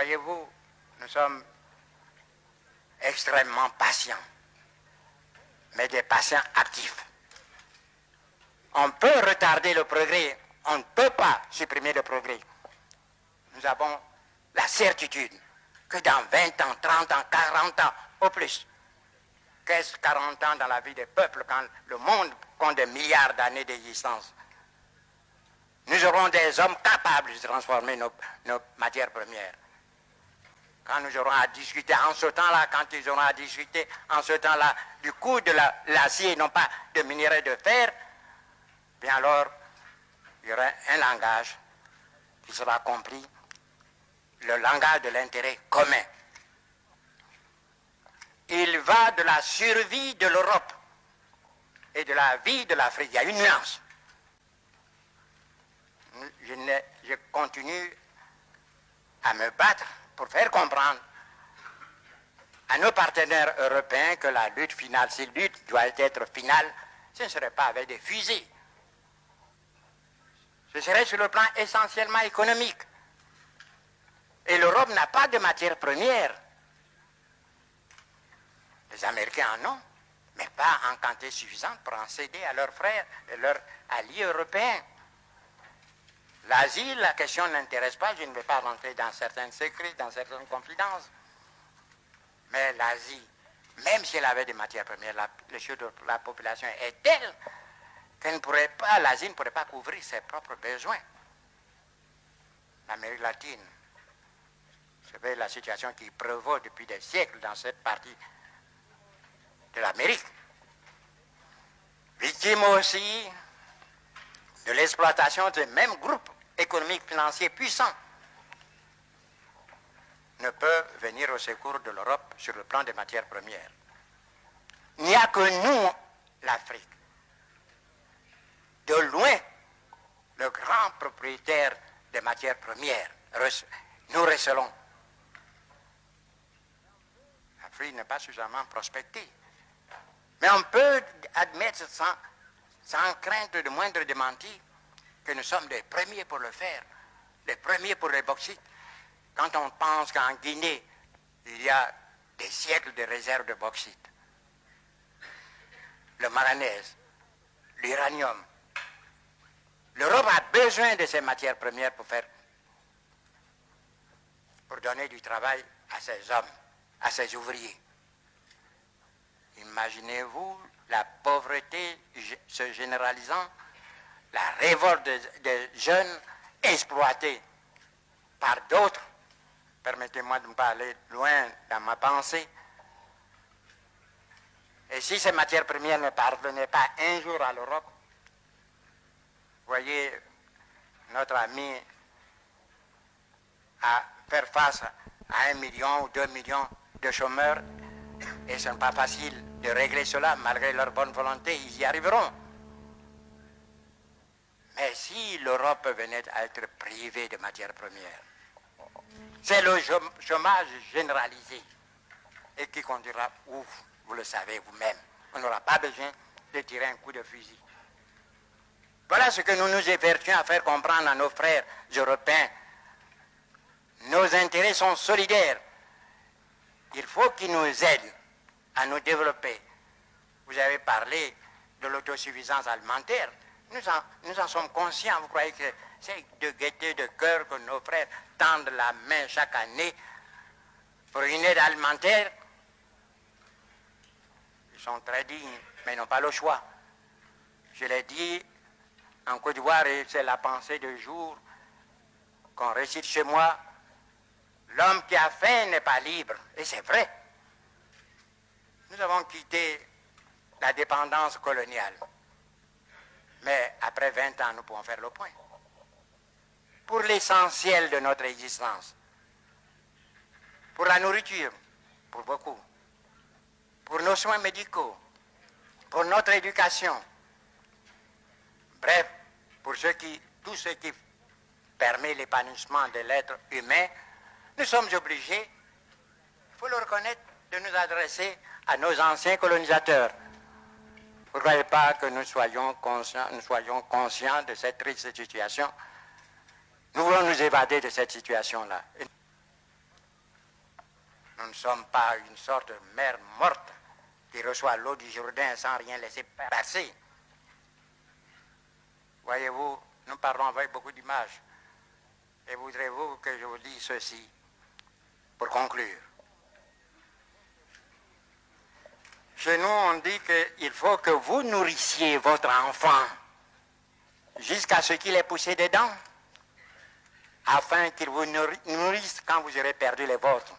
Voyez-vous, nous sommes extrêmement patients, mais des patients actifs. On peut retarder le progrès, on ne peut pas supprimer le progrès. Nous avons la certitude que dans 20 ans, 30 ans, 40 ans, au plus, qu'est-ce 40 ans dans la vie des peuples quand le monde compte des milliards d'années d'existence? Nous aurons des hommes capables de transformer nos matières premières. Quand nous aurons à discuter en ce temps-là, quand ils auront à discuter en ce temps-là du coût de l'acier, non pas de minerai de fer, bien alors, il y aura un langage qui sera compris, le langage de l'intérêt commun. Il va de la survie de l'Europe et de la vie de l'Afrique. Il y a une nuance. Je continue à me battre pour faire comprendre à nos partenaires européens que la lutte finale, si la lutte doit être finale, ce ne serait pas avec des fusées. Ce serait sur le plan essentiellement économique. Et l'Europe n'a pas de matières premières. Les Américains en ont, mais pas en quantité suffisante pour en céder à leurs frères et leurs alliés européens. L'Asie, la question n'intéresse pas, je ne vais pas rentrer dans certains secrets, dans certaines confidences. Mais l'Asie, même si elle avait des matières premières, la population est telle qu'elle ne pourrait pas, l'Asie ne pourrait pas couvrir ses propres besoins. L'Amérique latine, c'est la situation qui prévaut depuis des siècles dans cette partie de l'Amérique. Victime aussi de l'exploitation des mêmes groupes économiques financiers puissants, ne peuvent venir au secours de l'Europe sur le plan des matières premières. Il n'y a que nous, l'Afrique, de loin, le grand propriétaire des matières premières. Nous recelons. L'Afrique n'est pas suffisamment prospectée. Mais on peut admettre sans crainte de moindre démenti que nous sommes les premiers pour le faire, les premiers pour les bauxites. Quand on pense qu'en Guinée, il y a des siècles de réserves de bauxite, le manganèse, l'uranium, l'Europe a besoin de ces matières premières pour donner du travail à ses hommes, à ses ouvriers. Imaginez-vous la pauvreté se généralisant, la révolte des jeunes exploités par d'autres. Permettez-moi de ne pas aller loin dans ma pensée. Et si ces matières premières ne parvenaient pas un jour à l'Europe, voyez, notre ami à faire face à 1 million ou 2 millions de chômeurs, et ce n'est pas facile de régler cela, malgré leur bonne volonté, ils y arriveront. Mais si l'Europe venait à être privée de matières premières, c'est le chômage généralisé et qui conduira où, vous le savez vous-même. On n'aura pas besoin de tirer un coup de fusil. Voilà ce que nous nous évertuons à faire comprendre à nos frères européens. Nos intérêts sont solidaires. Il faut qu'ils nous aident à nous développer. Vous avez parlé de l'autosuffisance alimentaire. Nous en sommes conscients. Vous croyez que c'est de gaieté de cœur que nos frères tendent la main chaque année pour une aide alimentaire? Ils sont très dignes, mais ils n'ont pas le choix. Je l'ai dit en Côte d'Ivoire, et c'est la pensée du jour qu'on récite chez moi, l'homme qui a faim n'est pas libre. Et c'est vrai. Nous avons quitté la dépendance coloniale. Mais après 20 ans, nous pouvons faire le point. Pour l'essentiel de notre existence, pour la nourriture, pour beaucoup, pour nos soins médicaux, pour notre éducation, bref, pour tout ce qui permet l'épanouissement de l'être humain, nous sommes obligés, il faut le reconnaître, de nous adresser à nos anciens colonisateurs. Vous ne croyez pas que nous soyons conscients de cette triste situation? Nous voulons nous évader de cette situation-là. Nous ne sommes pas une sorte de mer morte qui reçoit l'eau du Jourdain sans rien laisser passer. Voyez-vous, nous parlons avec beaucoup d'images. Et voudrez-vous que je vous dise ceci pour conclure? Chez nous, on dit qu'il faut que vous nourrissiez votre enfant jusqu'à ce qu'il ait poussé des dents, afin qu'il vous nourrisse quand vous aurez perdu les vôtres.